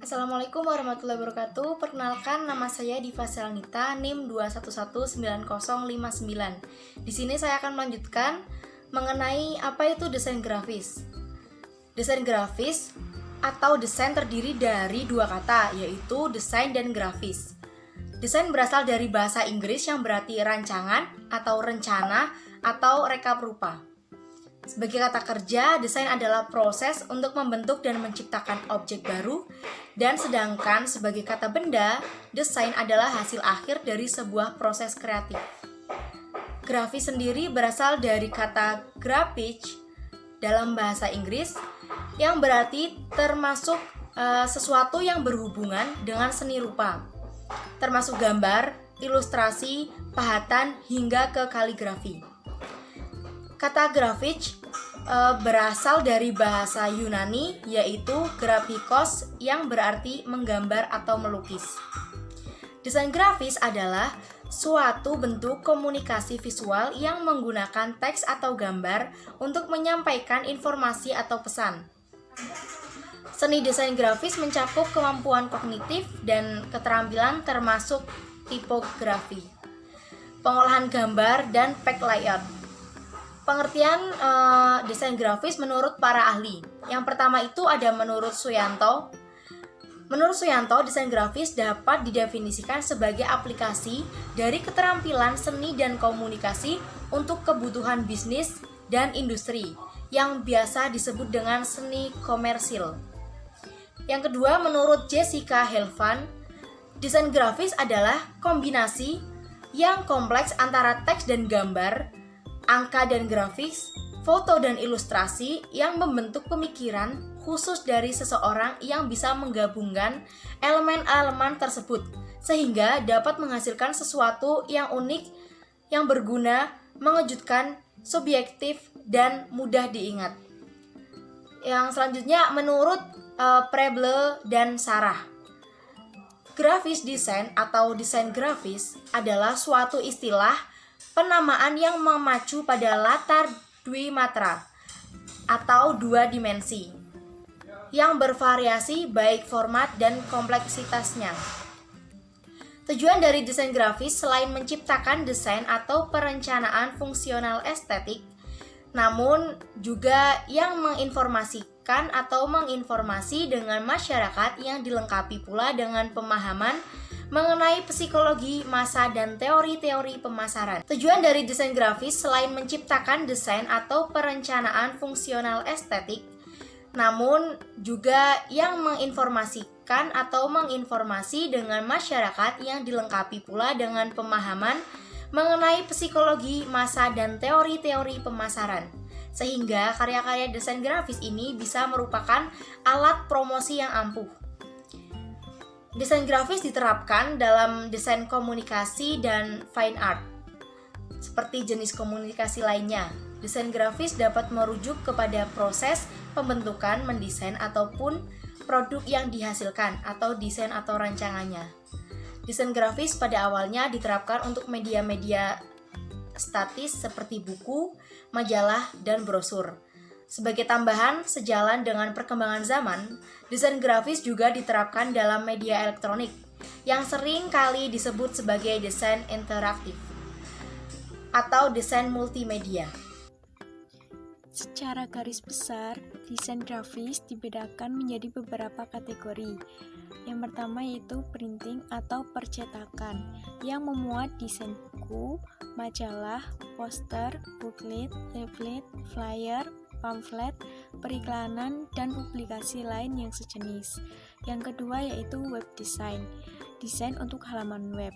Assalamualaikum warahmatullahi wabarakatuh. Perkenalkan, nama saya Diva Selnita, NIM 2119059. Di sini saya akan melanjutkan mengenai apa itu desain grafis. Desain grafis atau desain terdiri dari dua kata, yaitu desain dan grafis. Desain berasal dari bahasa Inggris yang berarti rancangan atau rencana atau rekap rupa. Sebagai kata kerja, desain adalah proses untuk membentuk dan menciptakan objek baru, dan sedangkan sebagai kata benda, desain adalah hasil akhir dari sebuah proses kreatif. Grafis sendiri berasal dari kata graphic dalam bahasa Inggris yang berarti termasuk sesuatu yang berhubungan dengan seni rupa, termasuk gambar, ilustrasi, pahatan, hingga ke kaligrafi. Kata grafik berasal dari bahasa Yunani, yaitu graphikos yang berarti menggambar atau melukis. Desain grafis adalah suatu bentuk komunikasi visual yang menggunakan teks atau gambar untuk menyampaikan informasi atau pesan. Seni desain grafis mencakup kemampuan kognitif dan keterampilan termasuk tipografi, pengolahan gambar, dan pack layout. Pengertian desain grafis menurut para ahli. Yang pertama itu ada menurut Suyanto. Menurut Suyanto, desain grafis dapat didefinisikan sebagai aplikasi dari keterampilan seni dan komunikasi untuk kebutuhan bisnis dan industri yang biasa disebut dengan seni komersil. Yang kedua, menurut Jessica Helvan, desain grafis adalah kombinasi yang kompleks antara teks dan gambar, angka dan grafis, foto dan ilustrasi yang membentuk pemikiran khusus dari seseorang yang bisa menggabungkan elemen-elemen tersebut sehingga dapat menghasilkan sesuatu yang unik, yang berguna, mengejutkan, subjektif, dan mudah diingat. Yang selanjutnya menurut Preble dan Sarah, grafis design atau desain grafis adalah suatu istilah penamaan yang memacu pada latar dwimatra atau dua dimensi yang bervariasi baik format dan kompleksitasnya. Tujuan dari desain grafis selain menciptakan desain atau perencanaan fungsional estetik, namun juga yang menginformasikan atau menginformasi dengan masyarakat yang dilengkapi pula dengan pemahaman mengenai psikologi massa dan teori-teori pemasaran. Tujuan dari desain grafis selain menciptakan desain atau perencanaan fungsional estetik, namun juga yang menginformasikan atau menginformasi dengan masyarakat yang dilengkapi pula dengan pemahaman mengenai psikologi massa dan teori-teori pemasaran. Sehingga karya-karya desain grafis ini bisa merupakan alat promosi yang ampuh. Desain grafis diterapkan dalam desain komunikasi dan fine art. Seperti jenis komunikasi lainnya, desain grafis dapat merujuk kepada proses pembentukan, mendesain, ataupun produk yang dihasilkan atau desain atau rancangannya. Desain grafis pada awalnya diterapkan untuk media-media statis seperti buku, majalah, dan brosur. Sebagai tambahan, sejalan dengan perkembangan zaman, desain grafis juga diterapkan dalam media elektronik yang sering kali disebut sebagai desain interaktif atau desain multimedia. Secara garis besar, desain grafis dibedakan menjadi beberapa kategori. Yang pertama yaitu printing atau percetakan yang memuat desain buku, majalah, poster, booklet, leaflet, flyer, pamflet, periklanan, dan publikasi lain yang sejenis. Yang kedua yaitu web design, desain untuk halaman web.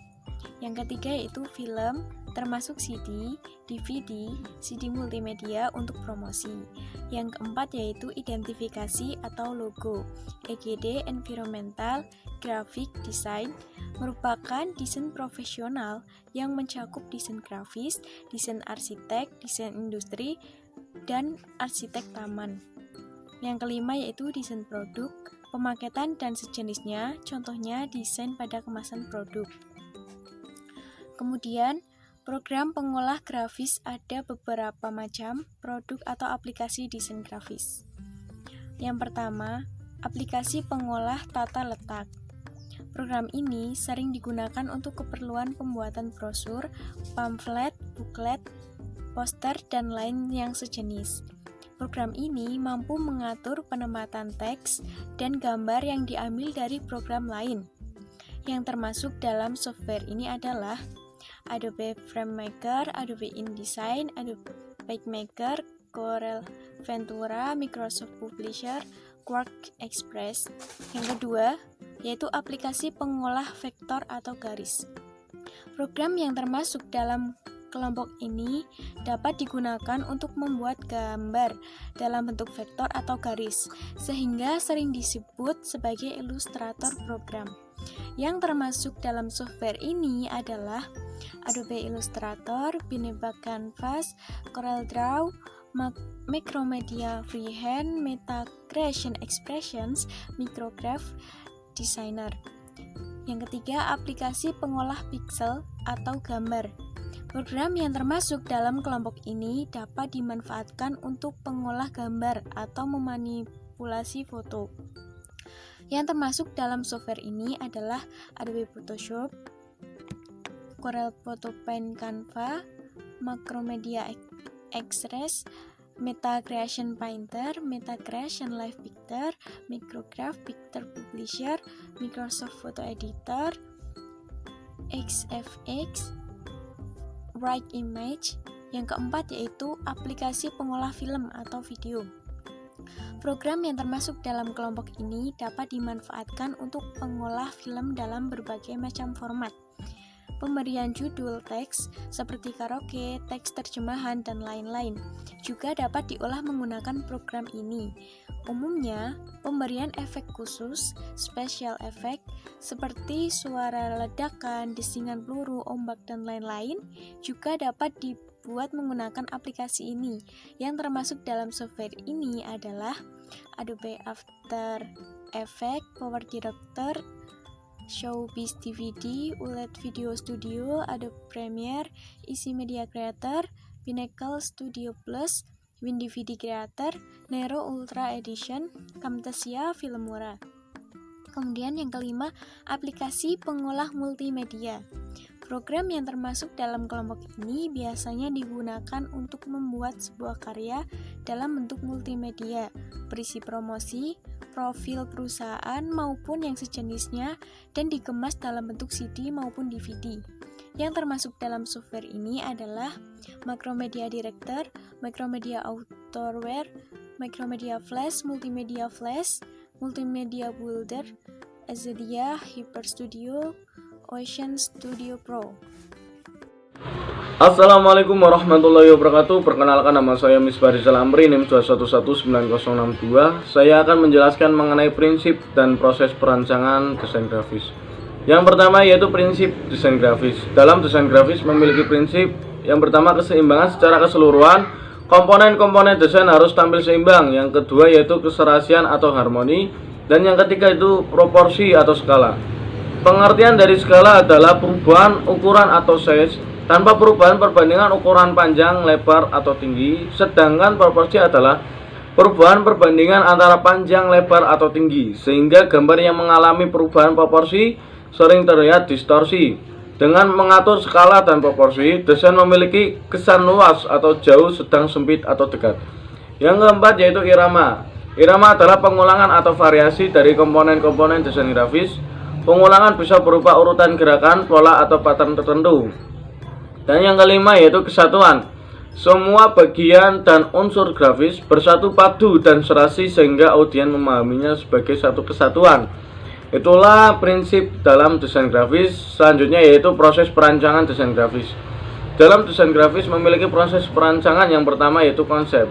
Yang ketiga yaitu film, termasuk CD, DVD, CD multimedia untuk promosi. Yang keempat yaitu identifikasi atau logo, EGD environmental graphic design, merupakan desain profesional yang mencakup desain grafis, desain arsitek, desain industri, dan arsitek taman. Yang kelima yaitu desain produk, pemaketan dan sejenisnya, contohnya desain pada kemasan produk. Kemudian, program pengolah grafis ada beberapa macam produk atau aplikasi desain grafis. Yang pertama, aplikasi pengolah tata letak. Program ini sering digunakan untuk keperluan pembuatan brosur, pamflet, buklet, poster, dan lain yang sejenis. Program ini mampu mengatur penempatan teks dan gambar yang diambil dari program lain. Yang termasuk dalam software ini adalah Adobe FrameMaker, Adobe InDesign, Adobe PageMaker, Corel Ventura, Microsoft Publisher, Quark Express. Yang kedua, yaitu aplikasi pengolah vektor atau garis. Program yang termasuk dalam kelompok ini dapat digunakan untuk membuat gambar dalam bentuk vektor atau garis, sehingga sering disebut sebagai ilustrator program. Yang termasuk dalam software ini adalah Adobe Illustrator, Pineba Canvas, CorelDRAW, Macromedia Freehand, Meta Creation Expressions, Micrograph Designer. Yang ketiga, aplikasi pengolah pixel atau gambar. Program yang termasuk dalam kelompok ini dapat dimanfaatkan untuk pengolah gambar atau memanipulasi foto. Yang termasuk dalam software ini adalah Adobe Photoshop, Corel Photo Paint Canva, Macromedia Express, Meta Creation Painter, Meta Creation Live Picture, Micrograph Picture Publisher, Microsoft Photo Editor, XFX, Write Image. Yang keempat yaitu aplikasi pengolah film atau video. Program yang termasuk dalam kelompok ini dapat dimanfaatkan untuk pengolah film dalam berbagai macam format. Pemberian judul teks seperti karaoke, teks terjemahan, dan lain-lain juga dapat diolah menggunakan program ini. Umumnya, pemberian efek khusus, special effect, seperti suara ledakan, desingan peluru, ombak, dan lain-lain juga dapat dibuat menggunakan aplikasi ini. Yang termasuk dalam software ini adalah Adobe After Effects, Power Director, Showbiz DVD, ULED Video Studio, Adobe Premiere, Easy Media Creator, Pinnacle Studio Plus, WinDVD Creator, Nero Ultra Edition, Camtasia Filmora. Kemudian yang kelima, aplikasi pengolah multimedia. Program yang termasuk dalam kelompok ini biasanya digunakan untuk membuat sebuah karya dalam bentuk multimedia, berisi promosi, profil perusahaan maupun yang sejenisnya, dan dikemas dalam bentuk CD maupun DVD. Yang termasuk dalam software ini adalah Macromedia Director, Macromedia Authorware, Macromedia Flash, Multimedia Builder, Azadia, Hyper Studio, Ocean Studio Pro. Assalamualaikum warahmatullahi wabarakatuh. Perkenalkan, nama saya Misbah Rizal Amri, NIM 2119062. Saya akan menjelaskan mengenai prinsip dan proses perancangan desain grafis. Yang pertama yaitu prinsip desain grafis. Dalam desain grafis memiliki prinsip yang pertama keseimbangan secara keseluruhan. Komponen-komponen desain harus tampil seimbang. Yang kedua yaitu keserasian atau harmoni. Dan yang ketiga itu proporsi atau skala. Pengertian dari skala adalah perubahan ukuran atau size tanpa perubahan perbandingan ukuran panjang, lebar, atau tinggi. Sedangkan proporsi adalah perubahan perbandingan antara panjang, lebar, atau tinggi, sehingga gambar yang mengalami perubahan proporsi sering terlihat distorsi. Dengan mengatur skala dan proporsi, desain memiliki kesan luas atau jauh, sedang, sempit, atau dekat. Yang keempat yaitu irama. Irama adalah pengulangan atau variasi dari komponen-komponen desain grafis. Pengulangan bisa berupa urutan gerakan, pola, atau pattern tertentu. Dan yang kelima yaitu kesatuan. Semua bagian dan unsur grafis bersatu padu dan serasi sehingga audien memahaminya sebagai satu kesatuan. Itulah prinsip dalam desain grafis. Selanjutnya yaitu proses perancangan desain grafis. Dalam desain grafis memiliki proses perancangan yang pertama yaitu konsep.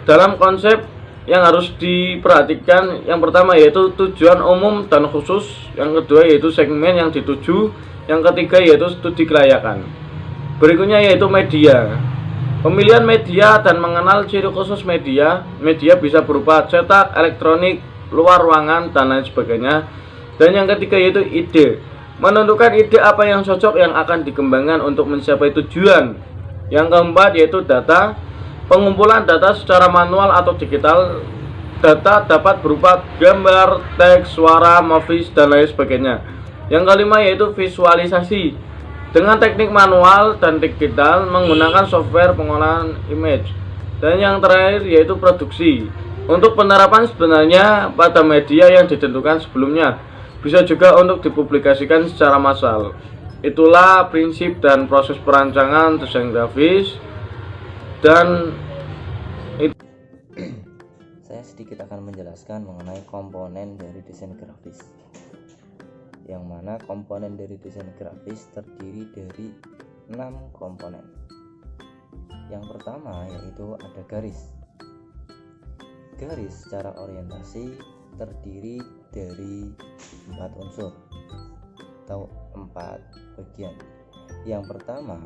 Dalam konsep yang harus diperhatikan yang pertama yaitu tujuan umum dan khusus, yang kedua yaitu segmen yang dituju, yang ketiga yaitu studi kelayakan. Berikutnya yaitu media. Pemilihan media dan mengenal ciri khusus media. Media bisa berupa cetak, elektronik, luar ruangan, dan lain sebagainya. Dan yang ketiga yaitu ide. Menentukan ide apa yang cocok yang akan dikembangkan untuk mencapai tujuan. Yang keempat yaitu data. Pengumpulan data secara manual atau digital. data dapat berupa gambar, teks, suara, movies, dan lain sebagainya. Yang kelima yaitu visualisasi dengan teknik manual dan digital menggunakan software pengolahan image. Dan yang terakhir yaitu produksi. Untuk penerapan sebenarnya pada media yang ditentukan sebelumnya, bisa juga untuk dipublikasikan secara massal. Itulah prinsip dan proses perancangan desain grafis. Dan saya sedikit akan menjelaskan mengenai komponen dari desain grafis, yang mana komponen dari desain grafis terdiri dari 6 komponen. Yang pertama yaitu ada garis. Garis secara orientasi terdiri dari 4 unsur atau 4 bagian. Yang pertama,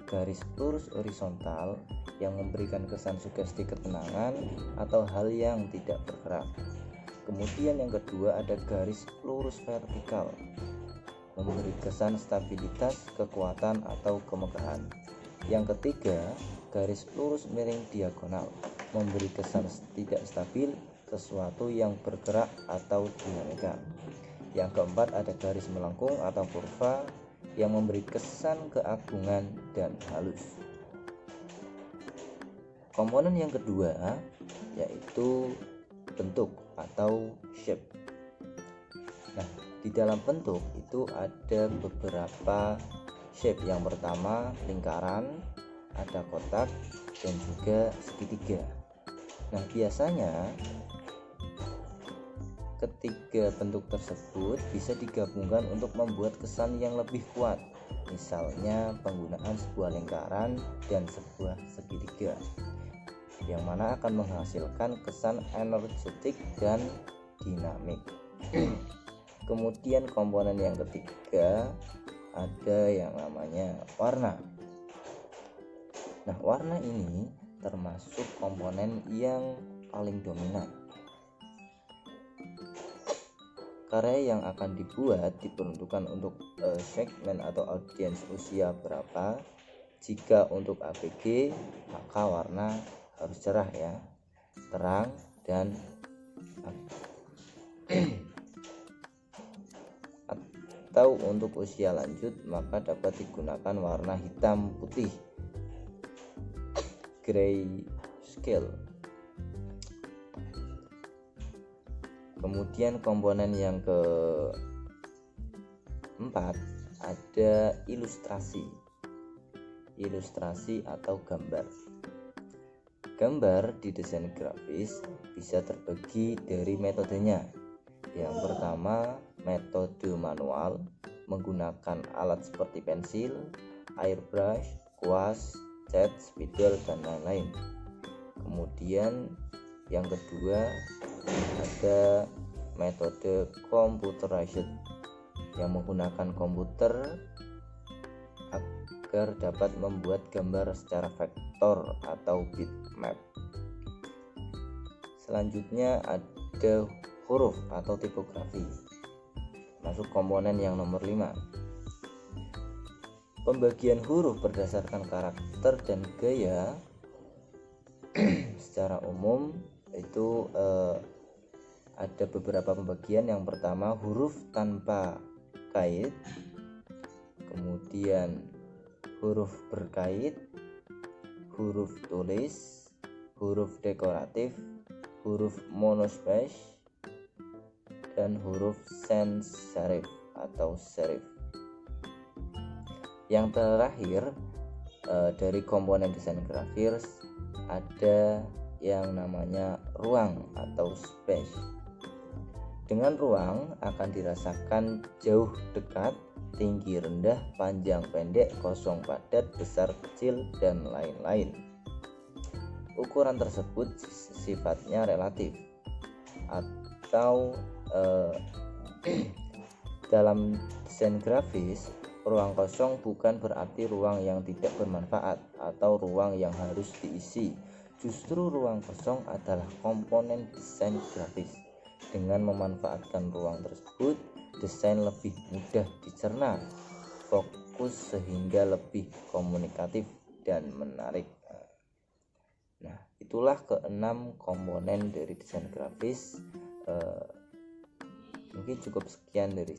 garis lurus horizontal yang memberikan kesan sugesti ketenangan atau hal yang tidak bergerak. Kemudian yang kedua ada garis lurus vertikal, memberi kesan stabilitas, kekuatan atau kemegahan. Yang ketiga, garis lurus miring diagonal, memberi kesan tidak stabil, sesuatu yang bergerak atau dinamika. Yang keempat ada garis melengkung atau kurva yang memberi kesan keagungan dan halus. Komponen yang kedua yaitu bentuk atau shape. Nah, di dalam bentuk itu ada beberapa shape. Yang pertama lingkaran, ada kotak, dan juga segitiga. Nah, biasanya ketiga bentuk tersebut bisa digabungkan untuk membuat kesan yang lebih kuat. Misalnya penggunaan sebuah lingkaran dan sebuah segitiga, yang mana akan menghasilkan kesan energetik dan dinamik. Kemudian komponen yang ketiga ada yang namanya warna. Nah, warna ini termasuk komponen yang paling dominan. Karya yang akan dibuat diperuntukkan untuk segmen atau audiens usia berapa. Jika untuk ABG maka warna harus cerah ya, terang, dan atau untuk usia lanjut maka dapat digunakan warna hitam putih, gray scale. Kemudian komponen yang keempat ada ilustrasi atau gambar. Gambar di desain grafis bisa terbagi dari metodenya. Yang pertama, metode manual menggunakan alat seperti pensil, airbrush, kuas, cat, spidol, dan lain-lain. Kemudian yang kedua ada metode computerized yang menggunakan komputer agar dapat membuat gambar secara vektor atau bitmap. Selanjutnya ada huruf atau tipografi, masuk komponen yang nomor 5. Pembagian huruf berdasarkan karakter dan gaya. Secara umum itu ada beberapa pembagian. Yang pertama, huruf tanpa kait, kemudian huruf berkait, huruf tulis, huruf dekoratif, huruf monospace, dan huruf sans serif atau serif. Yang terakhir dari komponen desain grafis ada yang namanya ruang atau space. Dengan ruang akan dirasakan jauh dekat, tinggi rendah, panjang pendek, kosong padat, besar kecil, dan lain-lain. Ukuran tersebut sifatnya relatif atau dalam desain grafis, ruang kosong bukan berarti ruang yang tidak bermanfaat atau ruang yang harus diisi. Justru ruang kosong adalah komponen desain grafis. Dengan memanfaatkan ruang tersebut, desain lebih mudah dicerna, fokus, sehingga lebih komunikatif dan menarik. Nah, Itulah keenam komponen dari desain grafis. Mungkin cukup sekian dari